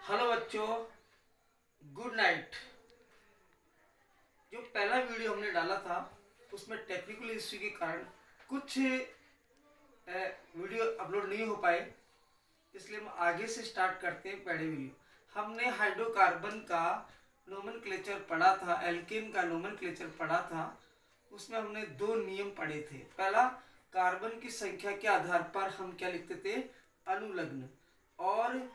Hello बच्चों, good night. जो पहला वीडियो हमने डाला था उसमें टेक्निकल इश्यू के कारण कुछ वीडियो अपलोड नहीं हो पाए, इसलिए हम आगे से स्टार्ट करते हैं पहले वीडियो। हमने हाइड्रोकार्बन का नोमेनक्लेचर पढ़ा था, एल्केन का नोमेनक्लेचर पढ़ा था। उसमें हमने दो नियम पढ़े थे। पहला, कार्बन की संख्या के आधार पर हम क्या लिखते थे, अनुलग्न। और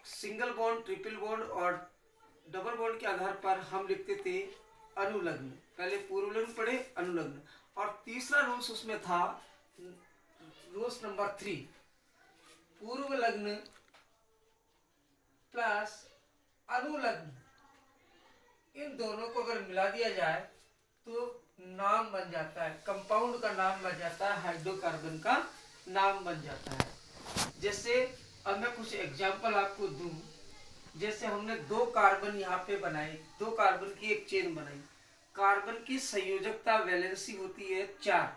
सिंगल बॉन्ड, ट्रिपल बॉन्ड और डबल बॉन्ड के आधार पर हम लिखते थे अनुलग्न। पहले पूर्व लग्न पढ़े, अनुलग्न। और तीसरा रूल्स उसमें था, रूल्स नंबर 3, पूर्व लग्न प्लस अनुलग्न, इन दोनों को अगर मिला दिया जाए तो नाम बन जाता है, कंपाउंड का नाम बन जाता है, हाइड्रोकार्बन का नाम बन जाता है। जैसे अब मैं कुछ एग्जांपल आपको दूं। जैसे हमने दो कार्बन यहाँ पे बनाए, दो कार्बन की एक चेन बनाई। कार्बन की संयोजकता वैलेंसी होती है 4,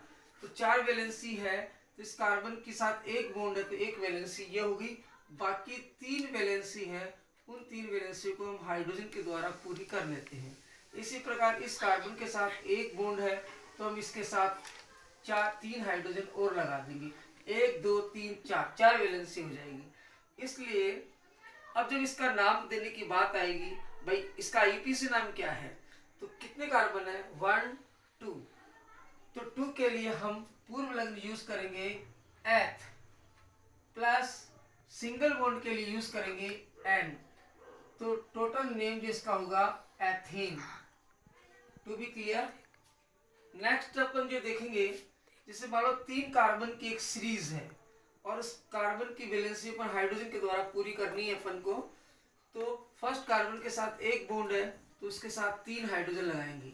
तो 4 वैलेंसी है, तो इस कार्बन के साथ एक बॉन्ड है तो एक वैलेंसी ये होगी। बाकी 3 वैलेंसी है, उन 3 वैलेंसी को हम हाइड्रोजन के द्वारा पूरी कर लेते हैं। इसी प्रकार इस कार्बन के साथ एक बॉन्ड है तो हम इसके साथ 3 हाइड्रोजन और लगा देंगे। 1 2 3 4, 4 वैलेंसी हो जाएगी। इसलिए अब जब इसका नाम देने की बात आएगी, भाई इसका आईपीसी नाम क्या है, तो कितने कार्बन है, 1 2, तो 2 के लिए हम पूर्व लग्न यूज करेंगे एथ, प्लस सिंगल बॉन्ड के लिए यूज करेंगे एन, तो टोटल नेम जो इसका होगा Ethan. To be clear. Next अपन जो देखेंगे, जैसे मान लो 3 कार्बन की एक सीरीज है और उस कार्बन की वैलेंसी अपन हाइड्रोजन के द्वारा पूरी करनी है अपन को। तो फर्स्ट कार्बन के साथ एक बॉन्ड है तो उसके साथ 3 हाइड्रोजन लगाएंगे।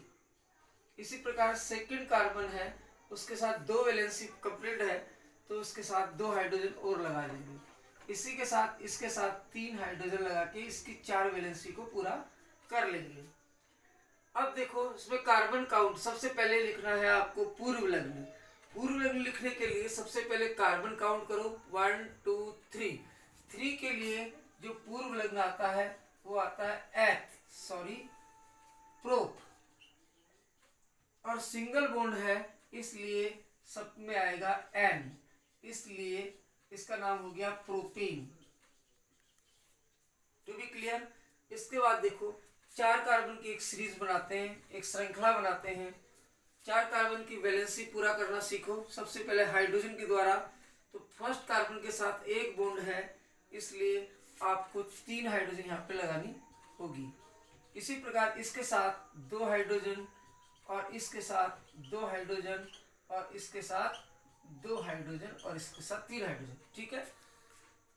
इसी प्रकार सेकंड कार्बन है, उसके साथ 2 वैलेंसी कंप्लीट है तो उसके साथ 2 हाइड्रोजन और लगा देंगे। इसी के साथ इसके साथ 3 हाइड्रोजन लगा के इसकी 4 वैलेंसी को पूरा कर लेंगे। अब देखो इसमें कार्बन काउंट सबसे पहले लिखना है आपको पूर्व लग्न। पूर्व लग्न लिखने के लिए सबसे पहले कार्बन काउंट करो, 1 2 3। 3 के लिए जो पूर्व लग्न आता है वो आता है प्रोप, और सिंगल बॉन्ड है इसलिए सब में आएगा एन, इसलिए इसका नाम हो गया प्रोपेन। To be clear. इसके बाद देखो 4 कार्बन की एक सीरीज बनाते हैं, एक श्रृंखला बनाते हैं। 4 कार्बन की वैलेंसी पूरा करना सीखो सबसे पहले हाइड्रोजन के द्वारा। तो फर्स्ट कार्बन के साथ एक बॉन्ड है इसलिए आपको 3 हाइड्रोजन यहाँ पे लगानी होगी। इसी प्रकार इसके साथ 2 हाइड्रोजन और इसके साथ 2 हाइड्रोजन और इसके साथ 2 हाइड्रोजन और इसके साथ 3 हाइड्रोजन। ठीक है।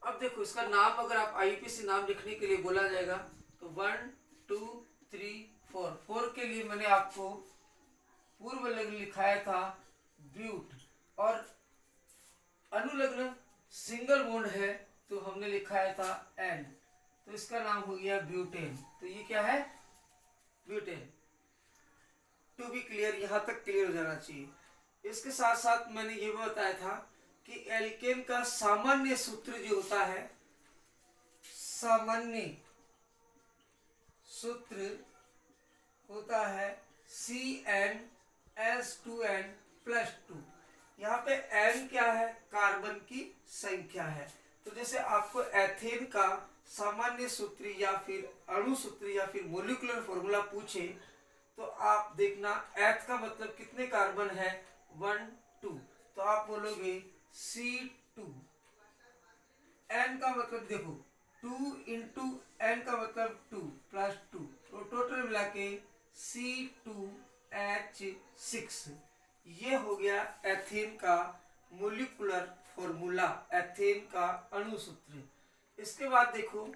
अब देखो इसका नाम अगर आप आईपीसी नाम लिखने के लिए बोला जाएगा तो 1 2 3 4। 4 के लिए मैंने आपको पूर्व लग्न लिखाया था ब्यूट, और अनुलग्न सिंगल बॉन्ड है तो हमने लिखाया था एन, तो इसका नाम हो गया ब्यूटेन। तो ये क्या है, ब्यूटेन। टू बी क्लियर, यहां तक क्लियर हो जाना चाहिए। इसके साथ साथ मैंने ये भी बताया था कि एल्केन का सामान्य सूत्र जो होता है, सामान्य सूत्र होता है CnS2n+2। यहाँ पे n क्या है, कार्बन की संख्या है। तो जैसे आपको एथेन का सामान्य सूत्र या फिर अणु सूत्र या फिर मोलिकुलर फॉर्मूला पूछे तो आप देखना एथ का मतलब कितने कार्बन है, 1 2, तो आप बोलोगे C2। एन का मतलब देखो 2 इंटू एन का मतलब 2 प्लस 2, तो टोटल मिला के C2H6। ये हो गया एथेन का मोलिकुलर फॉर्मूला, एथेन का अणु सूत्र। इसके बाद देखो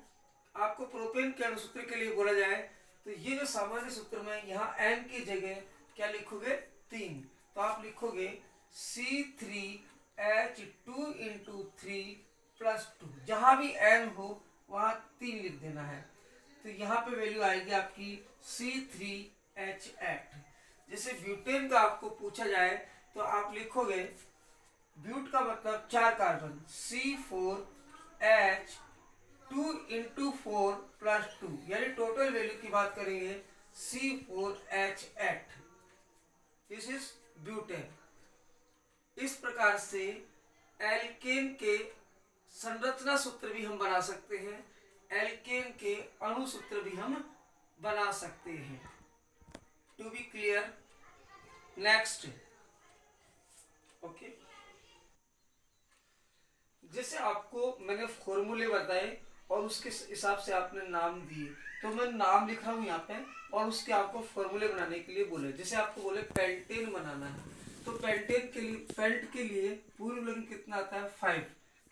आपको प्रोपेन के अणु सूत्र के लिए बोला जाए तो ये जो सामान्य सूत्र में यहाँ एन की जगह क्या लिखोगे, 3, तो आप लिखोगे C3H2 इंटू 3 प्लस 2। जहां भी एन हो वहां 3 लिख देना है, तो यहाँ पे वैल्यू आएगी आपकी C3H8। जैसे ब्यूटेन का आपको पूछा जाए तो आप लिखोगे ब्यूट का मतलब 4 कार्बन, C4H2 इंटू 4 बात करेंगे C4H8, दिस इज ब्यूटेन। इस प्रकार से एल्केन के संरचना सूत्र भी हम बना सकते हैं, एल्केन के अणु सूत्र भी हम बना सकते हैं। To be clear, next. Okay, जैसे आपको मैंने फॉर्मूले बताए और उसके हिसाब से आपने नाम दिए, तो मैं नाम लिख रहा हूँ यहाँ पे और उसके आपको फॉर्मूले बनाने के लिए बोले। जैसे आपको बोले पेंटेन बनाना है, तो पेंटेन के लिए, पेंट के लिए पूर्व लिंग कितना आता है 5,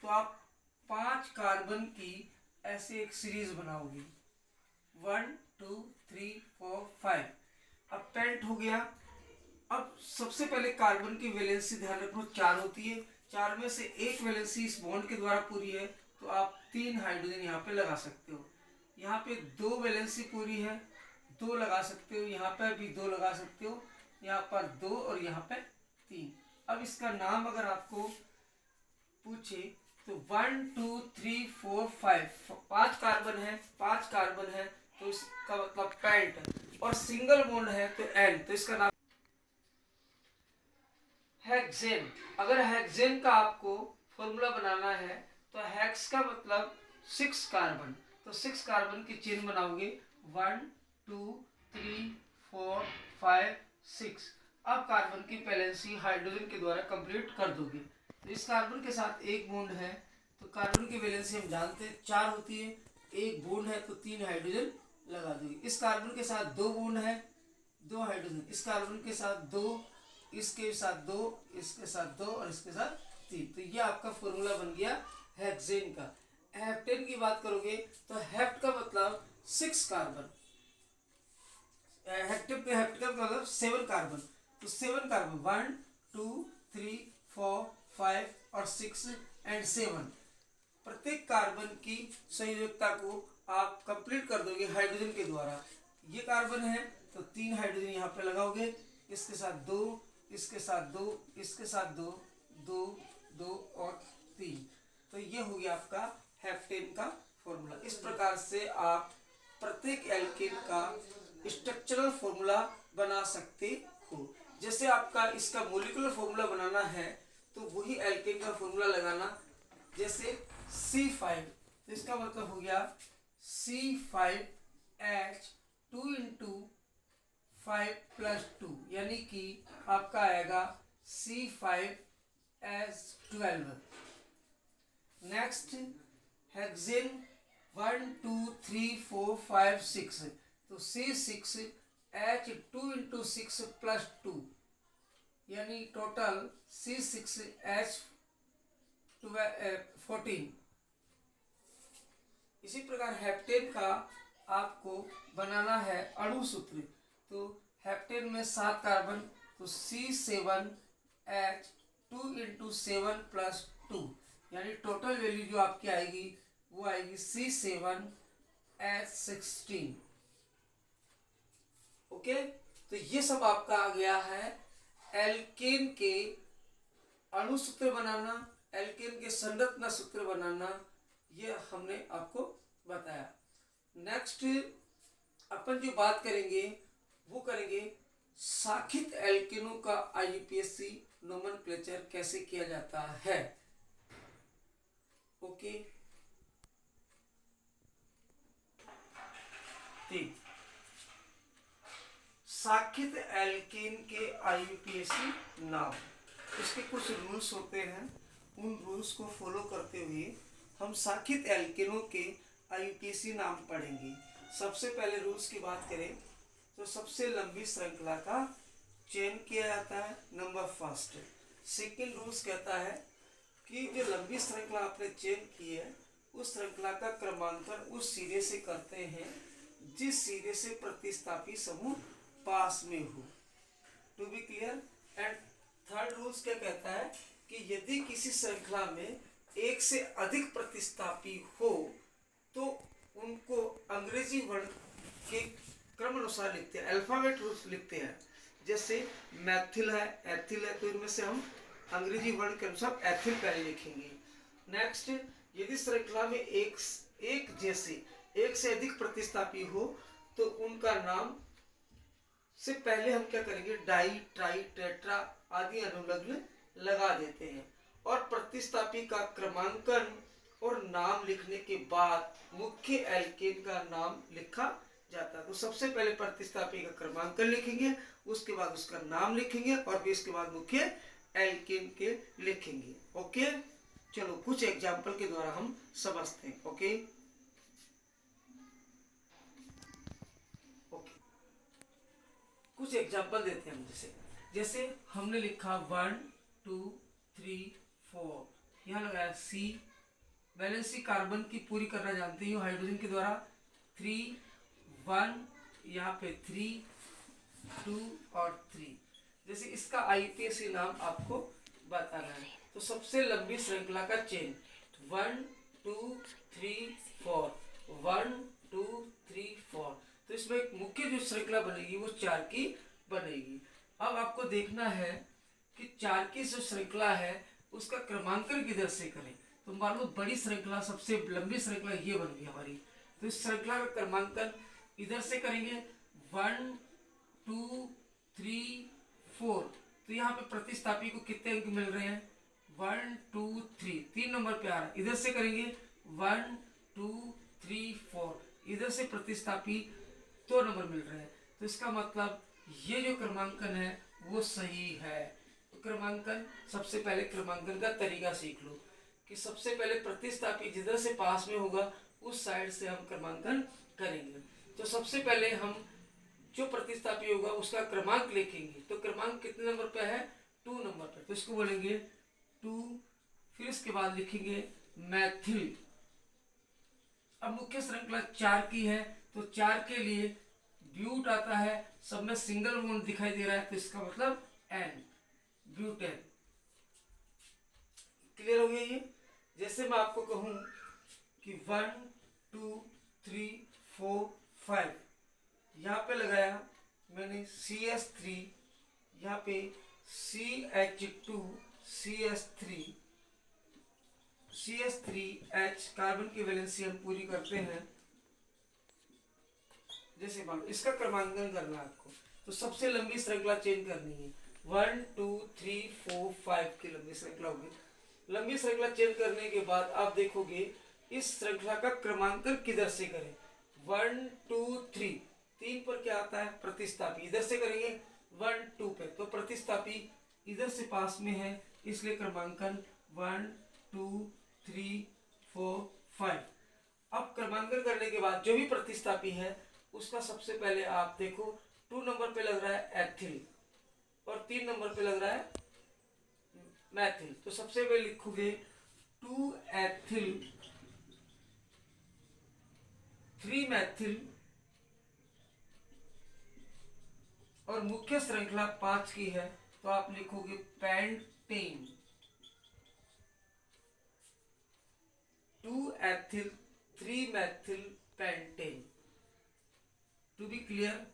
तो आप 5 कार्बन की ऐसे एक सीरीज बनाओगे, 1 2 3 4 5। अब पेंट हो गया। अब सबसे पहले कार्बन की वैलेंसी ध्यान रखो 4 होती है, 4 में से एक वैलेंसी इस बॉन्ड के द्वारा पूरी है, तो आप 3 हाइड्रोजन यहाँ पे लगा सकते हो। यहाँ पे 2 वैलेंसी पूरी है, 2 लगा सकते हो, यहाँ पे भी 2 लगा सकते हो, यहाँ पर 2 और यहाँ पे 3। अब इसका नाम अगर आपको पूछे तो 1 2 3 4 5, 5 कार्बन है, 5 कार्बन है, तो इसका मतलब पेंट, और सिंगल बॉन्ड है तो एन, तो इसका नाम हेक्सेन। अगर हेक्सेन का आपको फॉर्मूला बनाना है तो हेक्स का मतलब 6 कार्बन, तो 6 कार्बन की चेन बनाओगे, 1 2 3 4 5 6। अब कार्बन की वैलेंसी हाइड्रोजन के द्वारा कंप्लीट कर दोगे। तो इस कार्बन के साथ एक बॉन्ड है, तो कार्बन की वैलेंसी हम जानते हैं 4 होती है, एक बॉन्ड है तो 3 हाइड्रोजन लगा दोगे। इस कार्बन के साथ 2 बॉन्ड है, 2 हाइड्रोजन, इस कार्बन के साथ 2, इसके साथ 2, इसके साथ 2 और इसके साथ 3। तो ये आपका फॉर्मूला बन गया हेक्सेन का। हेप्टेन की बात करोगे तो हेप्ट का मतलब 6 कार्बन, हेप्टेन का मतलब 7 कार्बन, तो 7 कार्बन 1 2 3 4 5 और 6 एंड 7। प्रत्येक कार्बन की संयोजकता को आप कंप्लीट कर दोगे हाइड्रोजन के द्वारा। ये कार्बन है तो 3 हाइड्रोजन यहाँ पे लगाओगे, इसके साथ 2, इसके साथ 2, इसके साथ 2, 2 2 और 3। तो ये हो गया आपका हेप्टेन का फॉर्मूला। इस प्रकार से आप प्रत्येक एल्केन का स्ट्रक्चरल फॉर्मूला बना सकते हो। जैसे आपका इसका मॉलिक्यूलर फॉर्मूला बनाना है तो वही एल्केन का फॉर्मूला लगाना, जैसे C5, तो इसका मतलब हो गया C5H 2 × 5 + 2, यानी कि आपका आएगा C5H12। नेक्स्ट हेक्सेन 1 2 3 4 5 6, तो C6H2 × 6 + 2, यानी टोटल C6H14। इसी प्रकार हेप्टेन का आपको बनाना है अणु सूत्र, तो हेप्टेन में 7 कार्बन, तो C7H2 × 7 + 2, यानी टोटल वैल्यू जो आपकी आएगी वो आएगी C7H16। ओके, तो ये सब आपका आ गया है एल्केन के अणु सूत्र बनाना, एल्केन के संरचना सूत्र बनाना, ये हमने आपको बताया। नेक्स्ट अपन जो बात करेंगे वो करेंगे शाखित एल्केनों का IUPAC नोमेनक्लेचर कैसे किया जाता है। ओके, ठीक, शाखित एल्केन के IUPAC नाम, इसके कुछ रूल्स होते हैं, उन रूल्स को फॉलो करते हुए हम शाखित एल्केनों के IUPAC नाम पढ़ेंगे। सबसे पहले रूल्स की बात करें तो सबसे लंबी श्रृंखला का चयन किया जाता है, नंबर फर्स्ट। सेकेंड रूल्स कहता है कि जो लंबी श्रृंखला आपने चयन की है उस श्रृंखला का क्रमांकन उस सिरे से करते हैं जिस सिरे से प्रतिस्थापी समूह पास में हो। To be clear. And third rules क्या कहता है कि यदि किसी श्रृंखला में एक से अधिक प्रतिस्थापी हो तो उनको अंग्रेजी वर्ण के क्रम अनुसार लिखते हैं, अल्फाबेट रूप लिखते हैं। जैसे मैथिल है, एथिल है, तो इनमें से हम अंग्रेजी वर्ण के अनुसार एथिल पहले लिखेंगे। नेक्स्ट, यदि श्रृंखला में एक से अधिक प्रतिस्थापी हो तो उनका नाम से पहले हम क्या करेंगे, डाई, ट्राई, टेट्रा आदि अनुलग्न लगा देते हैं। और प्रतिस्थापी का क्रमांकन और नाम लिखने के बाद मुख्य एल्केन का नाम लिखा जाता है। तो सबसे पहले प्रतिस्थापी का क्रमांकन लिखेंगे, उसके बाद उसका नाम लिखेंगे और फिर इसके बाद मुख्य एल्केन के लिखेंगे। ओके, चलो कुछ एग्जाम्पल के द्वारा हम समझते हैं। ओके, कुछ एग्जाम्पल देते हैं हम। जैसे हमने लिखा 1 2 3 4, यहाँ लगाया C, वैलेंसी कार्बन की पूरी करना जानते हो हाइड्रोजन के द्वारा, 3 1, यहाँ पे 3 2 और 3। जैसे इसका आईपीएसी नाम आपको बताना है। तो सबसे लंबी श्रृंखला का चेन 1 2 3 4, 1 2 3 4। तो इसमें एक मुख्य जो श्रृंखला बनेगी वो 4 की बनेगी। अब आपको देखना है कि 4 की जो श्रृंखला है उसका क्रमांकन किधर से करें। तो मान लो बड़ी श्रृंखला, सबसे लंबी श्रृंखला ये बन गई हमारी, तो इस श्रृंखला का क्रमांकन इधर से करेंगे 1 2 3 4। तो यहाँ पे प्रतिस्थापी को कितने अंक मिल रहे हैं, 1 2 3, 3 नंबर पे आ रहा है। इधर से करेंगे 1 2 3 4, इधर से प्रतिस्थापी 2 नंबर मिल रहे हैं। तो इसका मतलब ये जो क्रमांकन है वो सही है। तो क्रमांकन, सबसे पहले क्रमांकन का तरीका सीख लो कि सबसे पहले प्रतिस्थापी जिधर से पास में होगा उस साइड से हम क्रमांकन करेंगे। तो सबसे पहले हम जो प्रतिस्थापी होगा उसका क्रमांक लिखेंगे। तो क्रमांक कितने नंबर पे है, 2 नंबर पे, तो इसको बोलेंगे 2। फिर इसके बाद लिखेंगे मैथिल। अब मुख्य श्रृंखला 4 की है, तो 4 के लिए ब्यूट आता है, सब में सिंगल बॉन्ड दिखाई दे रहा है, तो इसका मतलब एन, ब्यूटेन। क्लियर हो गया ये। जैसे मैं आपको कहूं कि 1 2 3 4 5, यहाँ पे लगाया मैंने CH3, यहाँ पे CH2 CH3 CH3H, कार्बन की वैलेंसी हम पूरी करते हैं। जैसे मान इसका क्रमांकन करना है आपको, तो सबसे लंबी श्रृंखला चेंज करनी है, 1 2 3 4 5 की लंबी श्रृंखला होगी। लंबी श्रृंखला चेंज करने के बाद आप देखोगे इस श्रृंखला का क्रमांकन किधर से करें, 1 2 3, 3 पर क्या आता है, प्रतिस्थापी, इधर से करेंगे 1 2 पे, तो प्रतिस्थापी इधर से पास में है, इसलिए क्रमांकन 1 2 3 4 5। अब क्रमांकन करने के बाद जो भी प्रतिस्थापी है उसका सबसे पहले आप देखो 2 नंबर पे लग रहा है एथिल और 3 नंबर पे लग रहा है मैथिल। तो सबसे पहले लिखोगे 2 एथिल 3 मैथिल और मुख्य श्रृंखला 5 की है, तो आप लिखोगे pentane, 2 ethyl 3 methyl pentane. To be clear,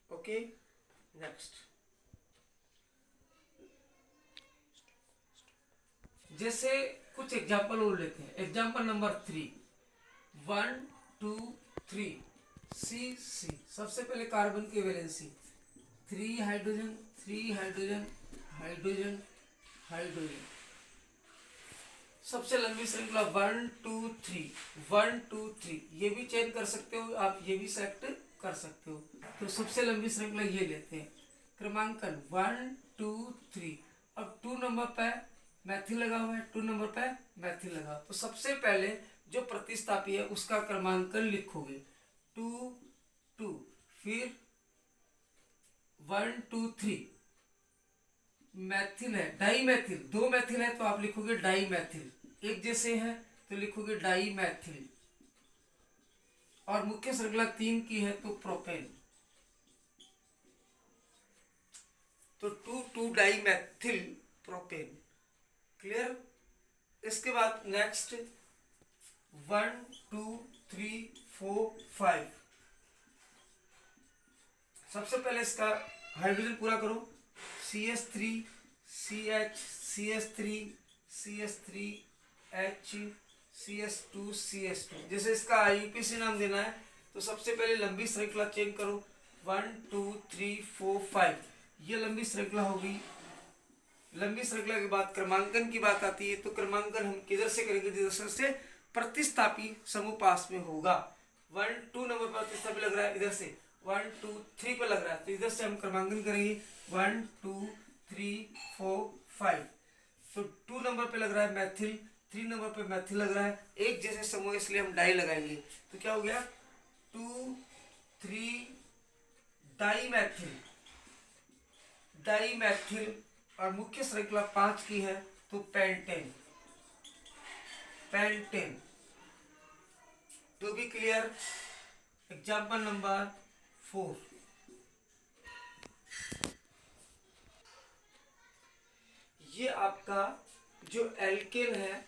okay. Next, जैसे कुछ एग्जाम्पल और लेते हैं। Example number 3, 1 2 3 C। सबसे पहले कार्बन की valency 3 hydrogen 3 hydrogen hydrogen hydrogen. सबसे लंबी श्रृंखला 1 2 3 1 2 3, ये भी चेंज कर सकते हो आप, ये भी सेलेक्ट कर सकते हो। तो सबसे लंबी श्रृंखला ये लेते हैं, क्रमांकन 1 2 3। अब 2 नंबर पे मैथिल लगा हुआ है, 2 नंबर पे मैथिल लगा। तो सबसे पहले जो प्रतिस्थापी है उसका क्रमांकन लिखोगे 2 2, फिर 1 2 3। मैथिल है, डाई मैथिल, 2 मैथिल है तो आप लिखोगे डाई मैथिल, एक जैसे है तो लिखोगे डाई मैथिल। और मुख्य श्रृंखला 3 की है तो प्रोपेन, तो 2 2 डाई मैथिल प्रोपेन। क्लियर। इसके बाद नेक्स्ट 1 2 3 4 5। सबसे पहले इसका हाइड्रोजन पूरा करो, CH3 CH CH3 CH3H CS2 जैसे इसका IUPAC नाम देना है तो सबसे पहले लंबी श्रृंखला चेक करो 1 2 3 4 5 ये लंबी श्रृंखला होगी। लंबी श्रृंखला के बाद क्रमांकन की बात आती है तो क्रमांकन हम किधर से करेंगे, जिधर से प्रतिस्थापी समूह पास में होगा। 1 2 नंबर पर प्रतिस्थापी लग रहा है, इधर से 1 2 3 पर लग रहा है तो इधर से हम क्रमांकन करेंगे 1 2 3 4 5। तो 2 नंबर पे लग रहा है मैथिल, 3 नंबर पे मैथिल लग रहा है, एक जैसे समूह इसलिए हम डाई लगाएंगे तो क्या हो गया 2 3 डाई मैथिल, डाई मैथिल। और मुख्य श्रृंखला 5 की है तो pentane, pentane. To be clear, example number 4। ये आपका जो एल्केन है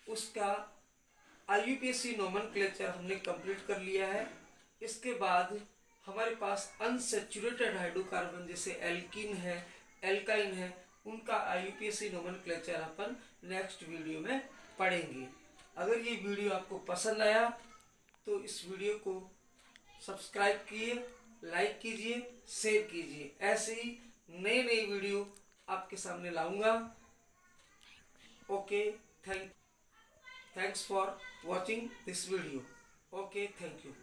उसका IUPAC नोमेनक्लेचर हमने कंप्लीट कर लिया है। इसके बाद हमारे पास अनसैचुरेटेड हाइड्रोकार्बन जैसे एल्कीन है, एल्काइन है, उनका IUPAC नोमेनक्लेचर अपन नेक्स्ट वीडियो में पढ़ेंगे। अगर ये वीडियो आपको पसंद आया तो इस वीडियो को सब्सक्राइब कीजिए, लाइक कीजिए, शेयर कीजिए। ऐसे ही नई नई वीडियो आपके सामने लाऊंगा। Okay, thanks for watching this video. Okay, thank you.